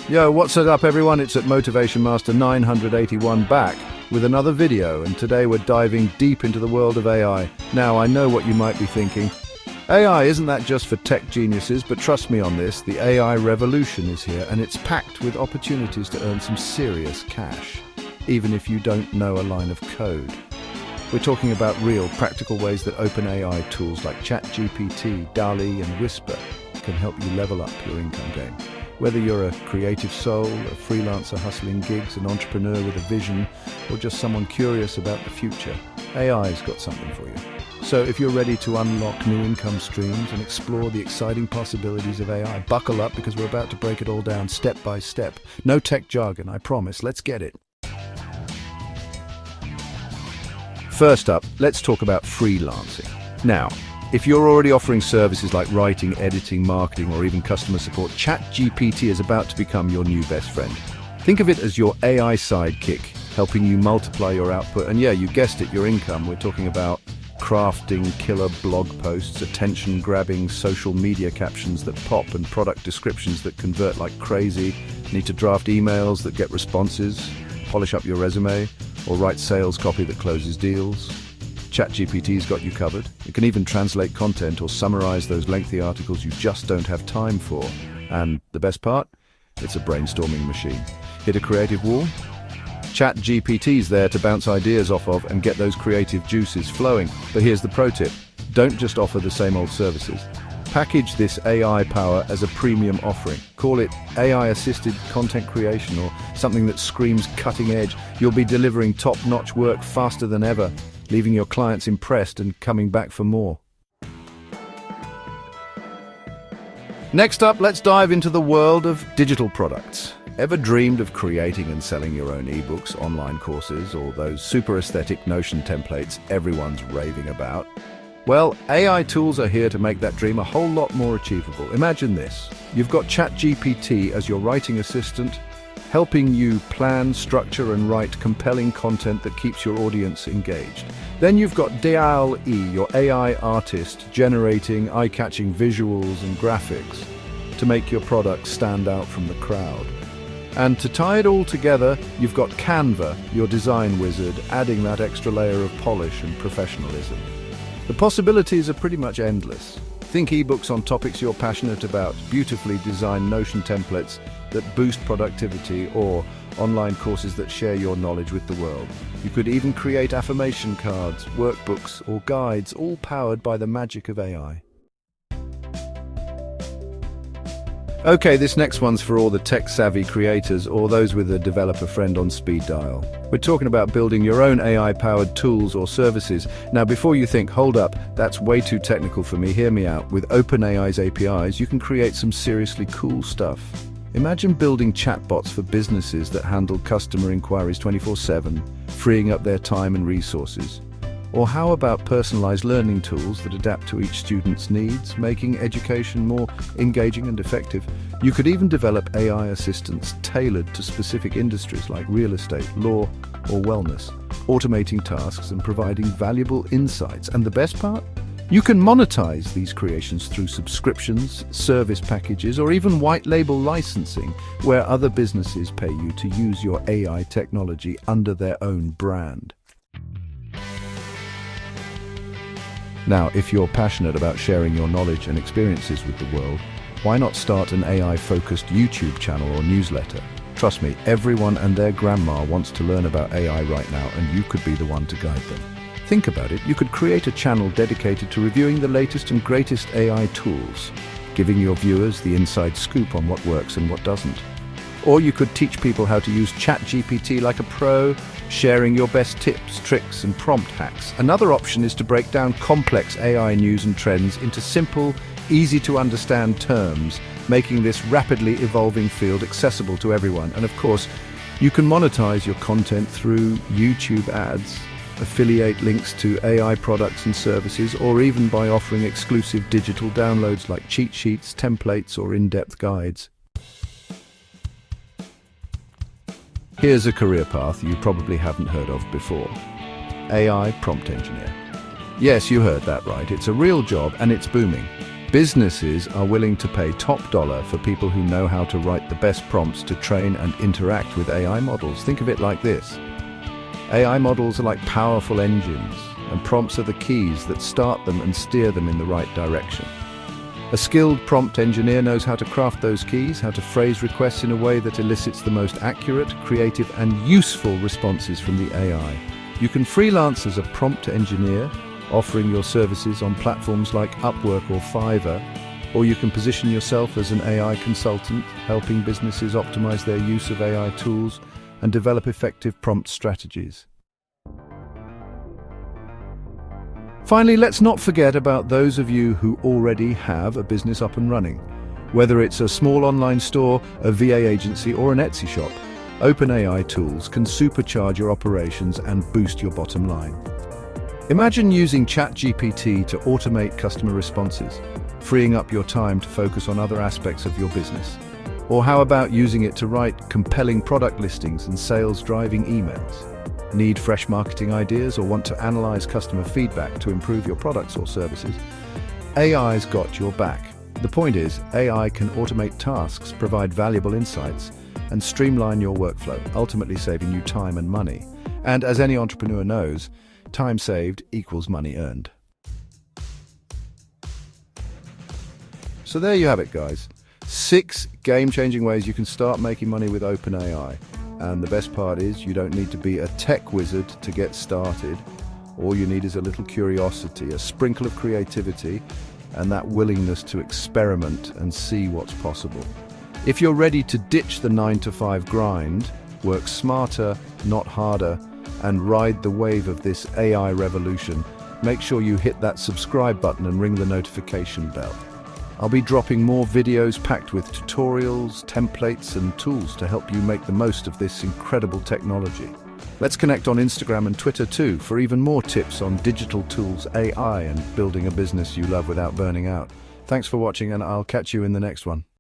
Yo, what's up everyone? It's at Motivation Master 981 back with another video, and today we're diving deep into the world of AI. Now, I know what you might be thinking. AI, isn't that just for tech geniuses? But trust me on this, the AI revolution is here, and it's packed with opportunities to earn some serious cash, even if you don't know a line of code. We're talking about real, practical ways that OpenAI tools like ChatGPT, DALL-E and Whisper can help you level up your income game. Whether you're a creative soul, a freelancer hustling gigs, an entrepreneur with a vision, or just someone curious about the future, AI's got something for you. So if you're ready to unlock new income streams and explore the exciting possibilities of AI, buckle up because we're about to break it all down step by step. No tech jargon, I promise. Let's get it. First up, let's talk about freelancing. Now, if you're already offering services like writing, editing, marketing, or even customer support, ChatGPT is about to become your new best friend. Think of it as your AI sidekick, helping you multiply your output. And yeah, you guessed it, your income. We're talking about crafting killer blog posts, attention-grabbing social media captions that pop, and product descriptions that convert like crazy. Need to draft emails that get responses, polish up your resume, or write sales copy that closes deals. ChatGPT's got you covered. It can even translate content or summarize those lengthy articles you just don't have time for. And the best part? It's a brainstorming machine. Hit a creative wall? ChatGPT's there to bounce ideas off of and get those creative juices flowing. But here's the pro tip. Don't just offer the same old services. Package this AI power as a premium offering. Call it AI-assisted content creation or something that screams cutting edge. You'll be delivering top-notch work faster than ever, leaving your clients impressed and coming back for more. Next up, let's dive into the world of digital products. Ever dreamed of creating and selling your own ebooks, online courses, or those super aesthetic Notion templates everyone's raving about? Well, AI tools are here to make that dream a whole lot more achievable. Imagine this. You've got ChatGPT as your writing assistant, helping you plan, structure, and write compelling content that keeps your audience engaged. Then you've got DALL-E, your AI artist, generating eye-catching visuals and graphics to make your product stand out from the crowd. And to tie it all together, you've got Canva, your design wizard, adding that extra layer of polish and professionalism. The possibilities are pretty much endless. Think ebooks on topics you're passionate about, beautifully designed Notion templates that boost productivity, or online courses that share your knowledge with the world. You could even create affirmation cards, workbooks, or guides, all powered by the magic of AI. Okay, this next one's for all the tech-savvy creators or those with a developer friend on speed dial. We're talking about building your own AI-powered tools or services. Now, before you think, hold up, that's way too technical for me, hear me out. With OpenAI's APIs, you can create some seriously cool stuff. Imagine building chatbots for businesses that handle customer inquiries 24/7, freeing up their time and resources. Or how about personalized learning tools that adapt to each student's needs, making education more engaging and effective? You could even develop AI assistants tailored to specific industries like real estate, law, or wellness, automating tasks and providing valuable insights. And the best part? You can monetize these creations through subscriptions, service packages, or even white label licensing, where other businesses pay you to use your AI technology under their own brand. Now, if you're passionate about sharing your knowledge and experiences with the world, why not start an AI-focused YouTube channel or newsletter? Trust me, everyone and their grandma wants to learn about AI right now, and you could be the one to guide them. Think about it, you could create a channel dedicated to reviewing the latest and greatest AI tools, giving your viewers the inside scoop on what works and what doesn't. Or you could teach people how to use ChatGPT like a pro, sharing your best tips, tricks, and prompt hacks. Another option is to break down complex AI news and trends into simple, easy-to-understand terms, making this rapidly evolving field accessible to everyone. And of course, you can monetize your content through YouTube ads, affiliate links to AI products and services, or even by offering exclusive digital downloads like cheat sheets, templates, or in-depth guides. Here's a career path you probably haven't heard of before. AI prompt engineer. Yes, you heard that right. It's a real job and it's booming. Businesses are willing to pay top dollar for people who know how to write the best prompts to train and interact with AI models. Think of it like this. AI models are like powerful engines, and prompts are the keys that start them and steer them in the right direction. A skilled prompt engineer knows how to craft those keys, how to phrase requests in a way that elicits the most accurate, creative, and useful responses from the AI. You can freelance as a prompt engineer, offering your services on platforms like Upwork or Fiverr, or you can position yourself as an AI consultant, helping businesses optimize their use of AI tools and develop effective prompt strategies. Finally, let's not forget about those of you who already have a business up and running. Whether it's a small online store, a VA agency, or an Etsy shop, OpenAI tools can supercharge your operations and boost your bottom line. Imagine using ChatGPT to automate customer responses, freeing up your time to focus on other aspects of your business. Or how about using it to write compelling product listings and sales-driving emails? Need fresh marketing ideas or want to analyze customer feedback to improve your products or services? AI's got your back. The point is, AI can automate tasks, provide valuable insights, and streamline your workflow, ultimately saving you time and money. And as any entrepreneur knows, time saved equals money earned. So there you have it, guys. 6 game-changing ways you can start making money with OpenAI. And the best part is, you don't need to be a tech wizard to get started. All you need is a little curiosity, a sprinkle of creativity, and that willingness to experiment and see what's possible. If you're ready to ditch the 9-to-5 grind, work smarter, not harder, and ride the wave of this AI revolution, make sure you hit that subscribe button and ring the notification bell. I'll be dropping more videos packed with tutorials, templates, and tools to help you make the most of this incredible technology. Let's connect on Instagram and Twitter too for even more tips on digital tools, AI, and building a business you love without burning out. Thanks for watching, and I'll catch you in the next one.